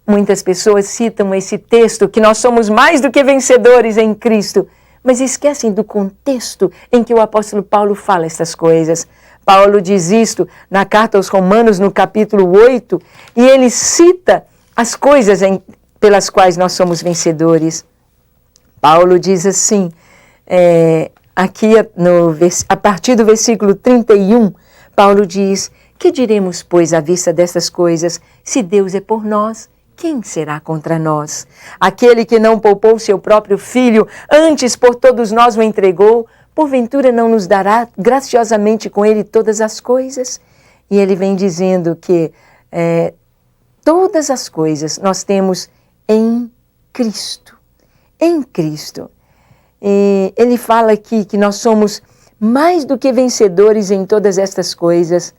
Muitas pessoas citam esse texto, que nós somos mais do que vencedores em Cristo, mas esquecem do contexto em que o apóstolo Paulo fala essas coisas. Paulo diz isto na carta aos Romanos, no capítulo 8, e ele cita as coisas pelas quais nós somos vencedores. Paulo diz assim, aqui a partir do versículo 31, Paulo diz, que diremos, pois, à vista dessas coisas? Se Deus é por nós, quem será contra nós? Aquele que não poupou seu próprio filho, antes por todos nós o entregou, porventura não nos dará graciosamente com ele todas as coisas? E ele vem dizendo que todas as coisas nós temos em Cristo. Em Cristo. E ele fala aqui que nós somos mais do que vencedores em todas estas coisas.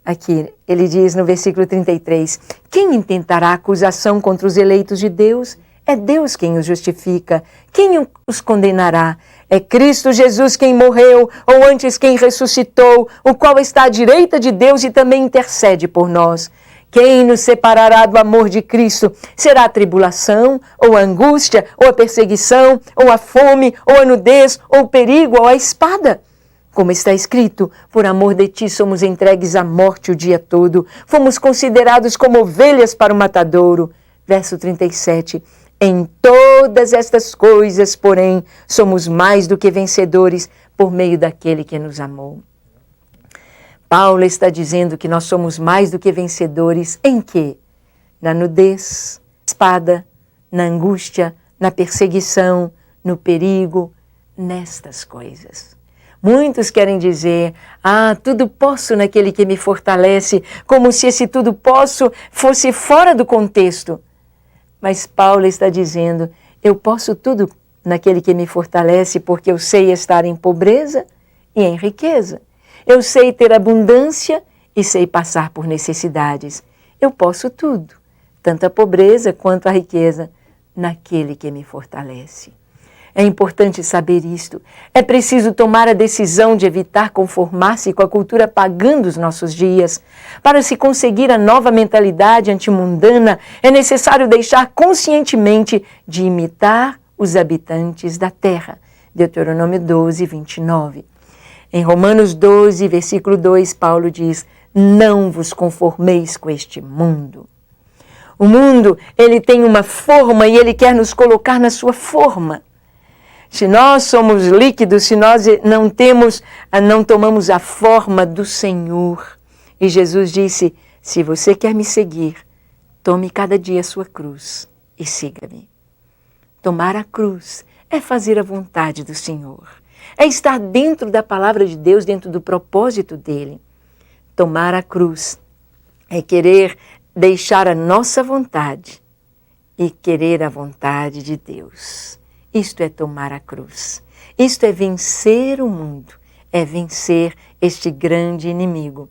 Aqui, ele diz no versículo 33, quem intentará acusação contra os eleitos de Deus? É Deus quem os justifica. Quem os condenará? É Cristo Jesus quem morreu, ou antes quem ressuscitou, o qual está à direita de Deus e também intercede por nós. Quem nos separará do amor de Cristo? Será a tribulação, ou a angústia, ou a perseguição, ou a fome, ou a nudez, ou o perigo, ou a espada? Como está escrito, por amor de ti somos entregues à morte o dia todo, fomos considerados como ovelhas para o matadouro. Verso 37, em todas estas coisas, porém, somos mais do que vencedores por meio daquele que nos amou. Paulo está dizendo que nós somos mais do que vencedores em quê? Na nudez, na espada, na angústia, na perseguição, no perigo, nestas coisas. Muitos querem dizer, tudo posso naquele que me fortalece, como se esse tudo posso fosse fora do contexto. Mas Paulo está dizendo, eu posso tudo naquele que me fortalece, porque eu sei estar em pobreza e em riqueza. Eu sei ter abundância e sei passar por necessidades. Eu posso tudo, tanto a pobreza quanto a riqueza, naquele que me fortalece. É importante saber isto. É preciso tomar a decisão de evitar conformar-se com a cultura pagã dos nossos dias. Para se conseguir a nova mentalidade antimundana, é necessário deixar conscientemente de imitar os habitantes da terra. Deuteronômio 12, 29. Em Romanos 12, versículo 2, Paulo diz, não vos conformeis com este mundo. O mundo, ele tem uma forma e ele quer nos colocar na sua forma. Se nós somos líquidos, se nós não tomamos a forma do Senhor. E Jesus disse, se você quer me seguir, tome cada dia a sua cruz e siga-me. Tomar a cruz é fazer a vontade do Senhor. É estar dentro da palavra de Deus, dentro do propósito dele. Tomar a cruz é querer deixar a nossa vontade e querer a vontade de Deus. Isto é tomar a cruz. Isto é vencer o mundo. É vencer este grande inimigo.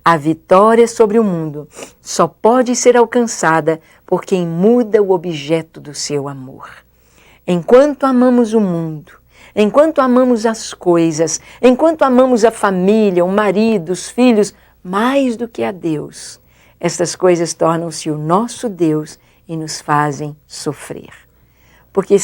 A vitória sobre o mundo só pode ser alcançada por quem muda o objeto do seu amor. Enquanto amamos o mundo, enquanto amamos as coisas, enquanto amamos a família, o marido, os filhos, mais do que a Deus, estas coisas tornam-se o nosso Deus e nos fazem sofrer. Porque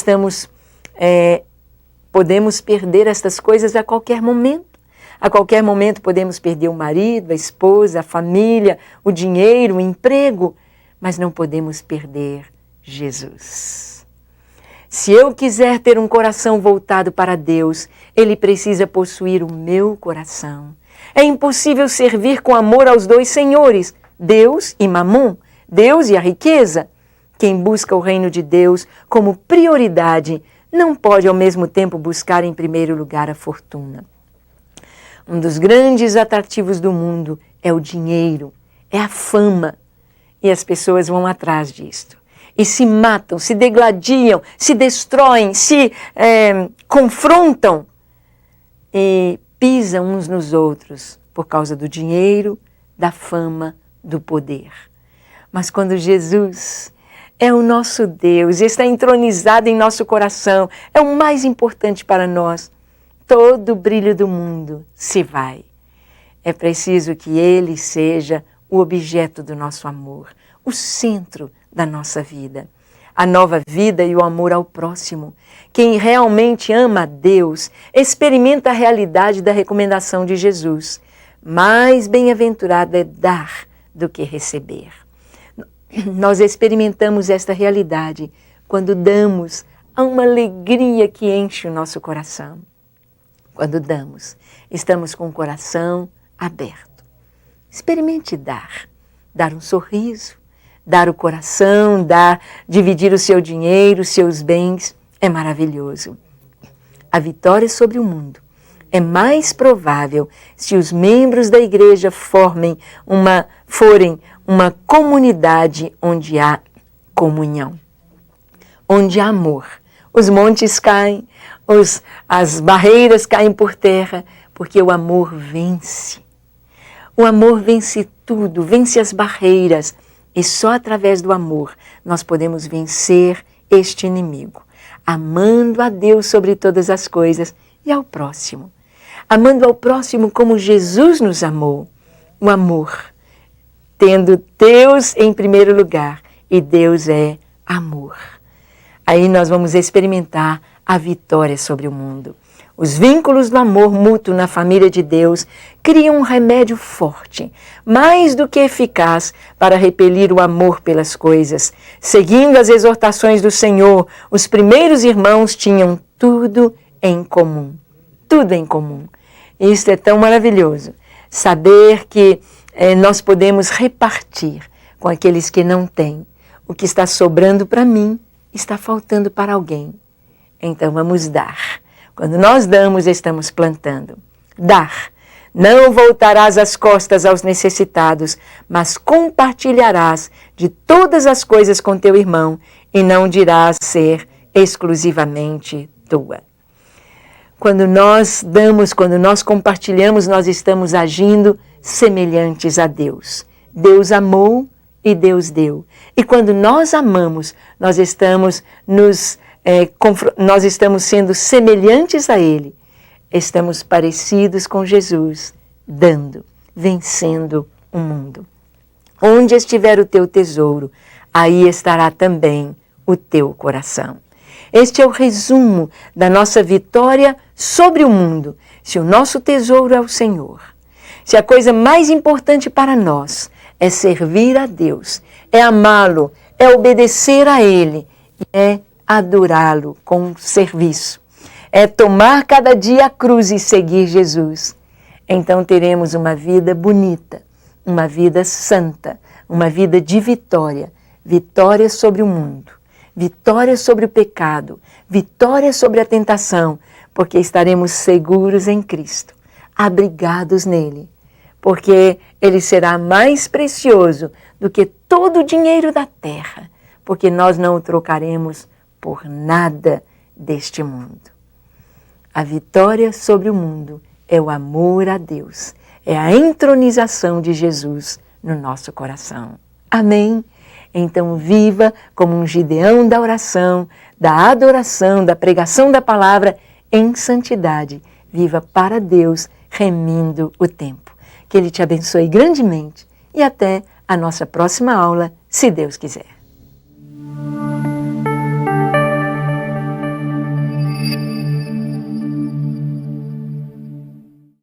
podemos perder estas coisas a qualquer momento. A qualquer momento podemos perder o marido, a esposa, a família, o dinheiro, o emprego, mas não podemos perder Jesus. Se eu quiser ter um coração voltado para Deus, Ele precisa possuir o meu coração. É impossível servir com amor aos dois senhores, Deus e Mamon, Deus e a riqueza. Quem busca o reino de Deus como prioridade não pode ao mesmo tempo buscar em primeiro lugar a fortuna. Um dos grandes atrativos do mundo é o dinheiro, é a fama. E as pessoas vão atrás disto. E se matam, se degladiam, se destroem, se confrontam e pisam uns nos outros por causa do dinheiro, da fama, do poder. Mas quando Jesus é o nosso Deus, está entronizado em nosso coração, é o mais importante para nós, todo o brilho do mundo se vai. É preciso que Ele seja o objeto do nosso amor, o centro da nossa vida. A nova vida e o amor ao próximo. Quem realmente ama a Deus, experimenta a realidade da recomendação de Jesus. Mais bem-aventurado é dar do que receber. Nós experimentamos esta realidade quando damos a uma alegria que enche o nosso coração. Quando damos, estamos com o coração aberto. Experimente dar um sorriso, dar o coração, dividir o seu dinheiro, os seus bens, é maravilhoso. A vitória sobre o mundo é mais provável se os membros da igreja forem uma comunidade onde há comunhão, onde há amor. Os montes caem, as barreiras caem por terra, porque o amor vence. O amor vence tudo, vence as barreiras. E só através do amor nós podemos vencer este inimigo. Amando a Deus sobre todas as coisas e ao próximo. Amando ao próximo como Jesus nos amou. O amor, tendo Deus em primeiro lugar. E Deus é amor. Aí nós vamos experimentar a vitória sobre o mundo. Os vínculos do amor mútuo na família de Deus criam um remédio forte, mais do que eficaz para repelir o amor pelas coisas. Seguindo as exortações do Senhor, os primeiros irmãos tinham tudo em comum. Tudo em comum. Isto é tão maravilhoso. Saber que nós podemos repartir com aqueles que não têm. O que está sobrando para mim está faltando para alguém. Então vamos dar. Quando nós damos, estamos plantando. Dar. Não voltarás as costas aos necessitados, mas compartilharás de todas as coisas com teu irmão e não dirás ser exclusivamente tua. Quando nós damos, quando nós compartilhamos, nós estamos agindo semelhantes a Deus. Deus amou e Deus deu. E quando nós amamos, nós estamos sendo semelhantes a Ele. Estamos parecidos com Jesus, dando, vencendo o mundo. Onde estiver o teu tesouro, aí estará também o teu coração. Este é o resumo da nossa vitória sobre o mundo. Se o nosso tesouro é o Senhor, se a coisa mais importante para nós é servir a Deus, é amá-lo, é obedecer a Ele, é adorá-lo com serviço, é tomar cada dia a cruz e seguir Jesus. Então teremos uma vida bonita, uma vida santa, uma vida de vitória. Vitória sobre o mundo, vitória sobre o pecado, vitória sobre a tentação, porque estaremos seguros em Cristo, abrigados nele, porque ele será mais precioso do que todo o dinheiro da terra, porque nós não o trocaremos por nada deste mundo. A vitória sobre o mundo é o amor a Deus, é a entronização de Jesus no nosso coração. Amém? Então viva como um Gideão da oração, da adoração, da pregação da palavra em santidade. Viva para Deus, remindo o tempo. Que Ele te abençoe grandemente e até a nossa próxima aula, se Deus quiser.